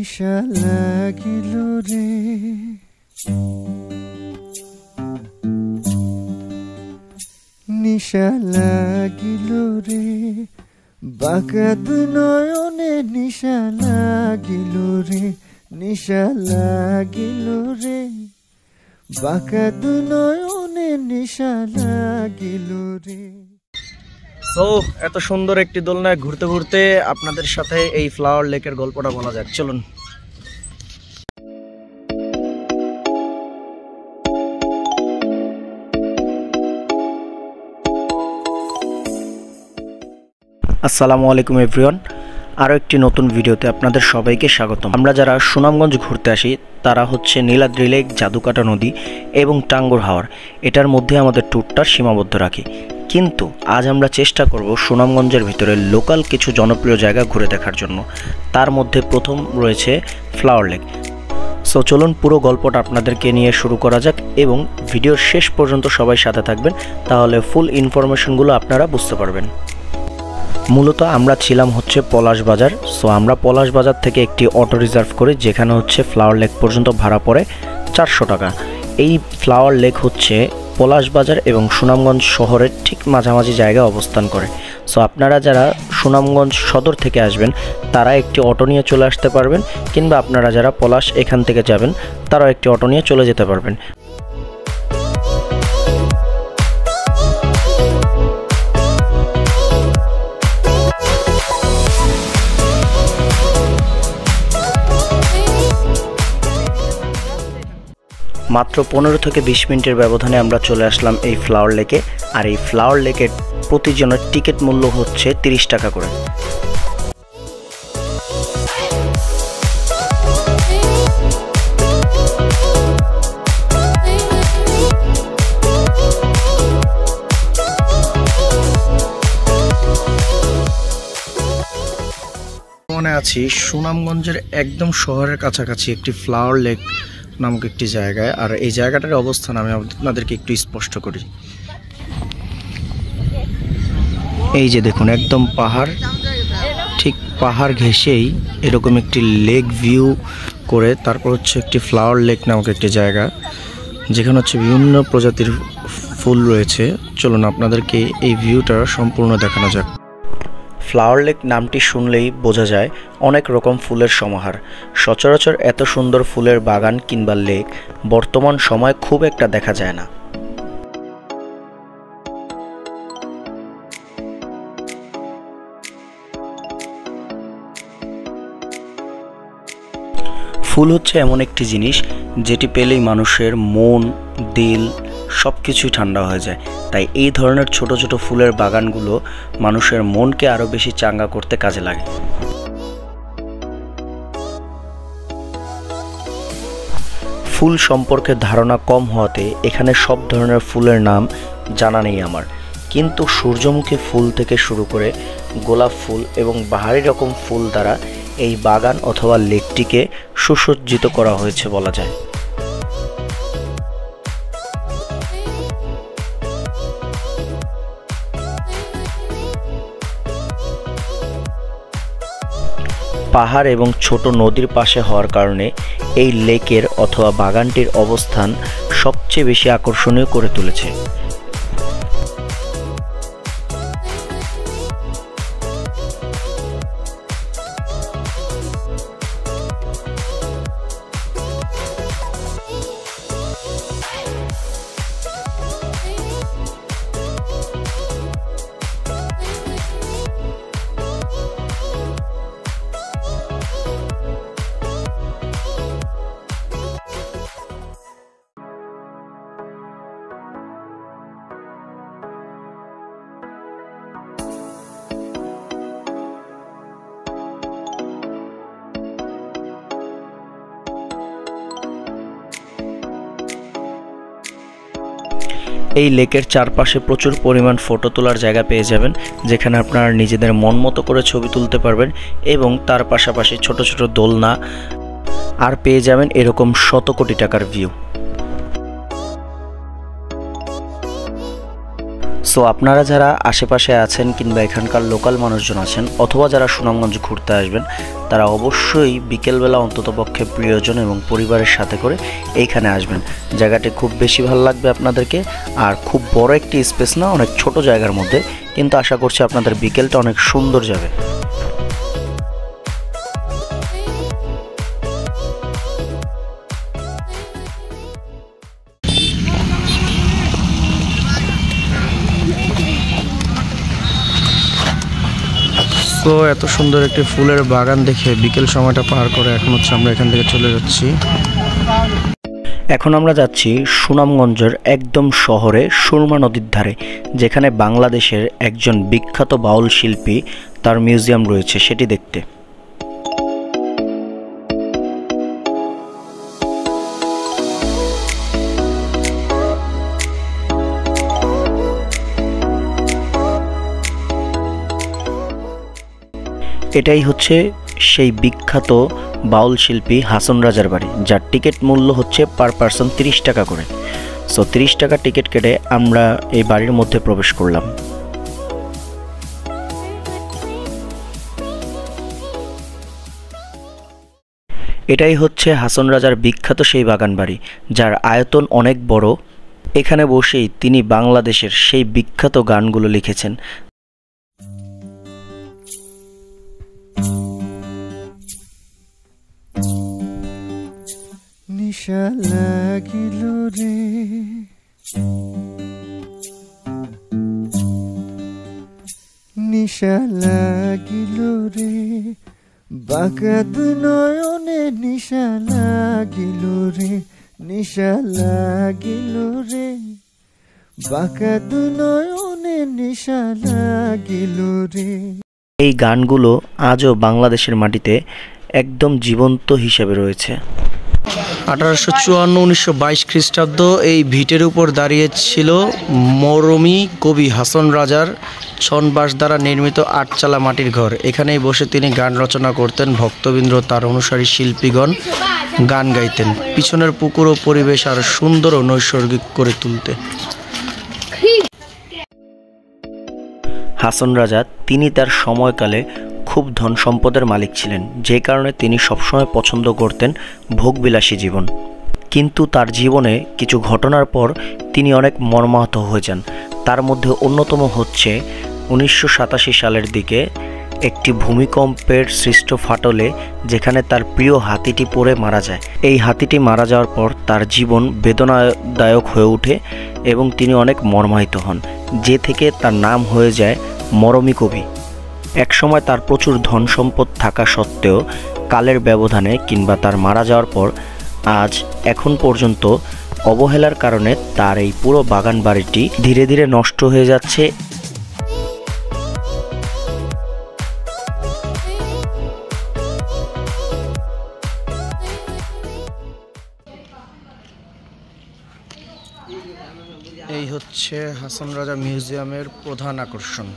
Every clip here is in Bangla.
নিশা লাগিল রে নিশা লাগিল রে বাঁকা দুই নয়নে নিশা লাগিল রে নিশা লাগিল রে বাঁকা দুই নয়নে নিশা লাগিল রে। সো এত সুন্দর একটি দোলনায় ঘুরতে ঘুরতে আপনাদের সাথে এই ফ্লাওয়ার লেকের গল্পটা বলা যাক, চলুন। আসসালামু আলাইকুম এভরিওয়ান, আরও একটি নতুন ভিডিওতে আপনাদের সবাইকে স্বাগতম। আমরা যারা সুনামগঞ্জ ঘুরতে আসি তারা হচ্ছে নীলাদ্রি লেক, জাদুকাটা নদী এবং টাঙ্গুর হাওর, এটার মধ্যে আমাদের ট্যুরটা সীমাবদ্ধ রাখি। কিন্তু আজ আমরা চেষ্টা করব সুনামগঞ্জের ভিতরে লোকাল কিছু জনপ্রিয় জায়গা ঘুরে দেখার জন্য। তার মধ্যে প্রথম রয়েছে ফ্লাওয়ার লেক। সো চলুন পুরো গল্পটা আপনাদেরকে নিয়ে শুরু করা যাক এবং ভিডিওর শেষ পর্যন্ত সবাই সাথে থাকবেন, তাহলে ফুল ইনফরমেশনগুলো আপনারা বুঝতে পারবেন। মূলত আমরা ছিলাম হচ্ছে পলাশ বাজার। সো আমরা পলাশ বাজার থেকে একটি অটো রিজার্ভ করি, যেখানে হচ্ছে ফ্লাওয়ার লেক পর্যন্ত ভাড়া পড়ে 400 টাকা। এই ফ্লাওয়ার লেক হচ্ছে পলাশ বাজার এবং সুনামগঞ্জ শহরের ঠিক মাঝামাঝি জায়গায় অবস্থান করে। সো আপনারা যারা সুনামগঞ্জ সদর থেকে আসবেন তারা একটি অটো নিয়ে চলে আসতে পারবেন, কিংবা আপনারা যারা পলাশ এখান থেকে যাবেন তারাও একটি অটো নিয়ে চলে যেতে পারবেন। মাত্র 15 থেকে 20 মিনিটের ব্যবধানে আমরা চলে আসলাম এই ফ্লাওয়ার লেকে। আর এই ফ্লাওয়ার লেকের প্রতিজনের টিকিট মূল্য হচ্ছে 30 টাকা করে। মনে আছি সুনামগঞ্জের একদম শহরের কাছাকাছি একটি ফ্লাওয়ার লেক নামক একটি জায়গায়। আর এই জায়গাটার অবস্থান আমি আপনাদেরকে একটু স্পষ্ট করি। এই যে দেখুন, একদম পাহাড়, ঠিক পাহাড় ঘেঁষেই এরকম একটি লেক ভিউ করে তারপর হচ্ছে একটি ফ্লাওয়ার লেক নামক একটি জায়গা, যেখানে হচ্ছে বিভিন্ন প্রজাতির ফুল রয়েছে। চলুন আপনাদেরকে এই ভিউটা সম্পূর্ণ দেখানো যাক। ফ্লাওয়ার লেক নামটি শুনলেই বোঝা যায় অনেক রকম ফুলের সমাহার। সচরাচর এত সুন্দর ফুলের বাগান কিংবা লেক বর্তমান সময় খুব একটা দেখা যায় না। ফুল হচ্ছে এমন একটি জিনিস যেটি পেলেই মানুষের মন, দিল সব কিছুই ঠান্ডা হয়ে যায়। তাই এই ধরনের ছোট ছোট ফুলের বাগানগুলো মানুষের মনকে আরও বেশি চাঙ্গা করতে কাজে লাগে। ফুল সম্পর্কে ধারণা কম হওয়াতে এখানে সব ধরনের ফুলের নাম জানা নেই আমার, কিন্তু সূর্যমুখী ফুল থেকে শুরু করে গোলাপ ফুল এবং বাহারি রকম ফুল দ্বারা এই বাগান অথবা লেকটিকে সুসজ্জিত করা হয়েছে বলা যায়। পাহাড় এবং ছোট নদীর পাশে হওয়ার কারণে এই লেকের অথবা বাগানটির অবস্থান সবচেয়ে বেশি আকর্ষণীয় করে তুলেছে। এই লেকের চারপাশে প্রচুর পরিমাণ ফটো তোলার জায়গা পেয়ে যাবেন, যেখানে আপনারা নিজেদের মন মতো করে ছবি তুলতে পারবেন এবং তার পাশাপাশি ছোট ছোট দোলনা আর পেয়ে যাবেন এরকম শত কোটি টাকার ভিউ। সো আপনারা যারা আশেপাশে আছেন কিংবা এখানকার লোকাল মানুষজন আছেন অথবা যারা সুনামগঞ্জ ঘুরতে আসবেন তারা অবশ্যই বিকেলবেলা অন্ততপক্ষে প্রিয়জন এবং পরিবারের সাথে করে এইখানে আসবেন। জায়গাটি খুব বেশি ভালো লাগবে আপনাদেরকে, আর খুব বড় একটি স্পেস না, অনেক ছোট জায়গার মধ্যে, কিন্তু আশা করছি আপনাদের বিকেলটা অনেক সুন্দর যাবে। তো এত সুন্দর একটি ফুলের বাগান দেখে বিকেল সময়টা পার করে এখন হচ্ছে আমরা এখান থেকে চলে যাচ্ছি। এখন আমরা যাচ্ছি সুনামগঞ্জের একদম শহরে সুরমা নদীর ধারে, যেখানে বাংলাদেশের একজন বিখ্যাত বাউল শিল্পী তার মিউজিয়াম রয়েছে সেটি দেখতে। এটাই হচ্ছে সেই বিখ্যাত বাউল শিল্পী হাসন রাজার বাড়ি, যার টিকিট মূল্য হচ্ছে পার পারসন 30 টাকা করে। সো 30 টাকা টিকিট কেটে আমরা এই বাড়ির মধ্যে প্রবেশ করলাম। এটাই হচ্ছে হাসন রাজার বিখ্যাত সেই বাগান বাড়ি, যার আয়তন অনেক বড়। এখানে বসেই তিনি বাংলাদেশের সেই বিখ্যাত গানগুলো লিখেছেন। নিশা লাগিল রে, নিশা লাগিল রে, বাঁকা দুই নয়নে নিশা লাগিল রে, নিশা লাগিল রে, বাঁকা দুই নয়নে নিশা লাগিল রে। এই গানগুলো আজও বাংলাদেশের মাটিতে একদম জীবন্ত হিসেবে রয়েছে। 1854-1922 খ্রিস্টাব্দ এই ভিটের উপর দাঁড়িয়েছিল মরমী কবি হাসন রাজার ছনবাস দ্বারা নির্মিত 8 চালা মাটির ঘর। এখানেই বসে তিনি গান রচনা করতেন, ভক্তবৃন্দ তার অনুসারী শিল্পীগণ গান গাইতেন, পিছনের পুকুর ও পরিবেশ আর সুন্দর ও নৈসর্গিক করে তুলতে। হাসন রাজা তিনি তার সময়কালে খুব ধন সম্পদের মালিক ছিলেন, যে কারণে তিনি সবসময় পছন্দ করতেন ভোগবিলাসী জীবন। কিন্তু তার জীবনে কিছু ঘটনার পর তিনি অনেক মর্মাহত হয়ে যান। তার মধ্যে অন্যতম হচ্ছে 1987 সালের দিকে একটি ভূমিকম্পের সৃষ্ট ফাটলে, যেখানে তার প্রিয় হাতিটি পড়ে মারা যায়। এই হাতিটি মারা যাওয়ার পর তার জীবন বেদনাদায়ক হয়ে ওঠে এবং তিনি অনেক মর্মাহিত হন, যে থেকে তার নাম হয়ে যায় মরমী কবি। একসময় তার প্রচুর ধন সম্পদ থাকা সত্ত্বেও কালের ব্যবধানে কিংবা তার মারা যাওয়ার পর আজ এখন পর্যন্ত অবহেলার কারণে তার এই পুরো বাগান বাড়িটি ধীরে ধীরে নষ্ট হয়ে যাচ্ছে। এই হচ্ছে হাসন রাজা মিউজিয়ামের প্রধান আকর্ষণ।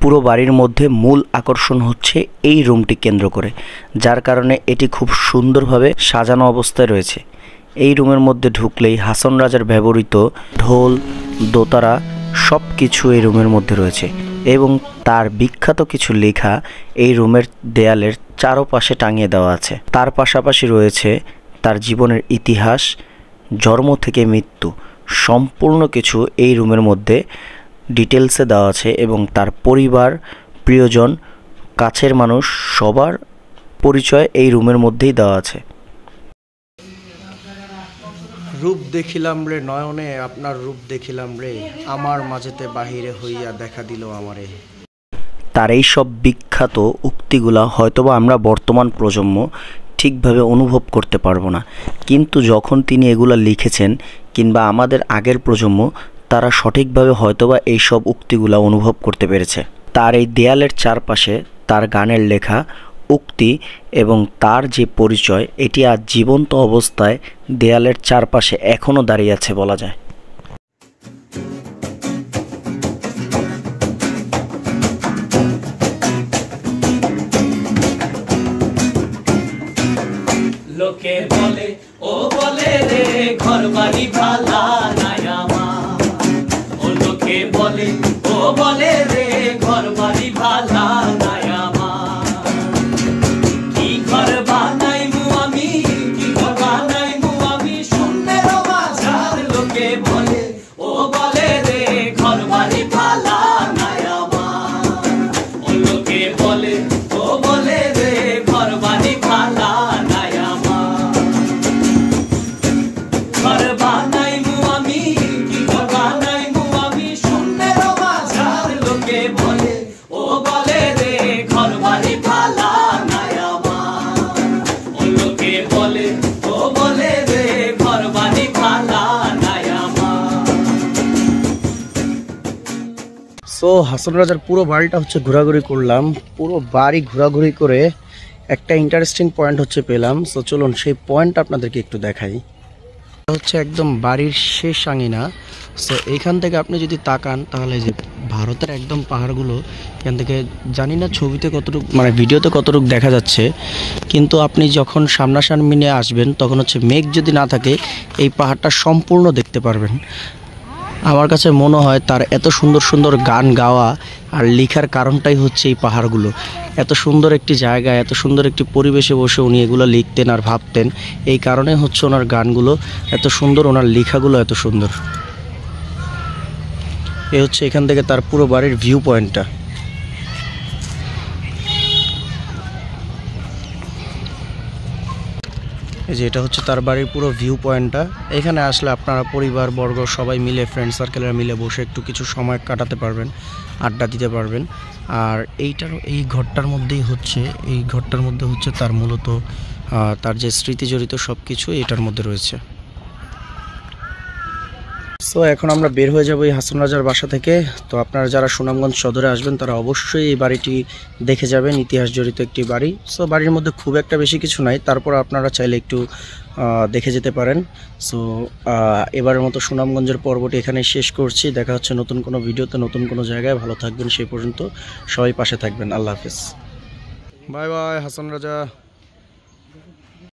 পুরো বাড়ির মধ্যে মূল আকর্ষণ হচ্ছে এই রুমটি কেন্দ্র করে, যার কারণে এটি খুব সুন্দরভাবে সাজানো অবস্থায় রয়েছে। এই রুমের মধ্যে ঢুকলেই হাসন রাজার ব্যবহৃত ঢোল, দোতারা সব কিছু এই রুমের মধ্যে রয়েছে এবং তার বিখ্যাত কিছু লেখা এই রুমের দেয়ালের চারপাশে টাঙিয়ে দেওয়া আছে। তার পাশাপাশি রয়েছে তার জীবনের ইতিহাস, জন্ম থেকে মৃত্যু, সম্পূর্ণ কিছু এই রুমের মধ্যে ডিটেলসে দেওয়া আছে এবং তার পরিবার, প্রিয়জন, কাছের মানুষ সবার পরিচয় এই রুমের মধ্যেই দেওয়া আছে। রূপ দেখিলাম রে নয়নে, আপনার রূপ দেখিলাম রে, আমার মাঝেতে বাহিরে হইয়া দেখা দিল আমারে। তার এই সব বিখ্যাত উক্তিগুলা হয়তোবা আমরা বর্তমান প্রজন্ম ঠিকভাবে অনুভব করতে পারবো না, কিন্তু যখন তিনি এগুলা লিখেছেন কিংবা আমাদের আগের প্রজন্ম তারা সঠিকভাবে হয়তোবা এই সব উক্তিগুলা অনুভব করতে পেরেছে। তার এই দেয়ালের চারপাশে তার গানের লেখা উক্তি এবং তার যে পরিচয়, এটি আজ জীবন্ত অবস্থায় দেয়ালের চারপাশে এখনও দাঁড়িয়ে আছে বলা যায়। লোকে বলে ও বলে রে ঘর বাড়ি ভালা নাই আমার, হাসান রাজার পুরো বাড়িটা হচ্ছে ঘোরাঘুরি করলাম, পুরো বাড়ি ঘোরাঘুরি করে একটা ইন্টারেস্টিং পয়েন্ট হচ্ছে পেলাম। সো চলুন সেই পয়েন্ট আপনাদেরকে একটু দেখাই। হচ্ছে একদম বাড়ির শেষ আঙিনা। সো এইখান থেকে আপনি যদি তাকান তাহলে যে ভারতের একদম পাহাড়গুলো এখান থেকে জানি না ছবিতে কতটুকু মানে ভিডিওতে কতটুকু দেখা যাচ্ছে, কিন্তু আপনি যখন সামনাসামনি আসবেন তখন হচ্ছে মেঘ যদি না থাকে এই পাহাড়টা সম্পূর্ণ দেখতে পারবেন। আমার কাছে মনে হয় তার এত সুন্দর সুন্দর গান গাওয়া আর লেখার কারণটাই হচ্ছে এই পাহাড়গুলো। এত সুন্দর একটি জায়গায় এত সুন্দর একটি পরিবেশে বসে উনি এগুলো লিখতেন আর ভাবতেন, এই কারণে হচ্ছে ওনার গানগুলো এত সুন্দর, ওনার লেখাগুলো এত সুন্দর। এ হচ্ছে এখান থেকে তার পুরো বাড়ির ভিউ পয়েন্টটা। এই যে এটা হচ্ছে তার বাড়ির পুরো ভিউ পয়েন্টটা। এখানে আসলে আপনারা পরিবারবর্গ সবাই মিলে, ফ্রেন্ড সার্কেলের মিলে বসে একটু কিছু সময় কাটাতে পারবেন, আড্ডা দিতে পারবেন। আর এই ঘরটার মধ্যেই হচ্ছে, এই ঘরটার মধ্যে হচ্ছে তার মূলত তার যে স্মৃতি জড়িত সব কিছু এটার মধ্যে রয়েছে। সো এখন আমরা বের হয়ে যাব এই হাসান রাজার বাসা থেকে। তো আপনারা যারা সুনামগঞ্জ সদরে আসবেন তারা অবশ্যই এই বাড়িটি দেখে যাবেন, ইতিহাস জড়িত একটি বাড়ি। সো বাড়ির মধ্যে খুব একটা বেশি কিছু নাই, তারপর আপনারা চাইলে একটু দেখে যেতে পারেন। সো এবারের মতো সুনামগঞ্জের পর্বটি এখানে শেষ করছি। দেখা হচ্ছে নতুন কোনো ভিডিওতে, নতুন কোনো জায়গায়। ভালো থাকবেন সেই পর্যন্ত, সবাই পাশে থাকবেন। আল্লাহ হাফেজ, বাই বাই হাসান রাজা।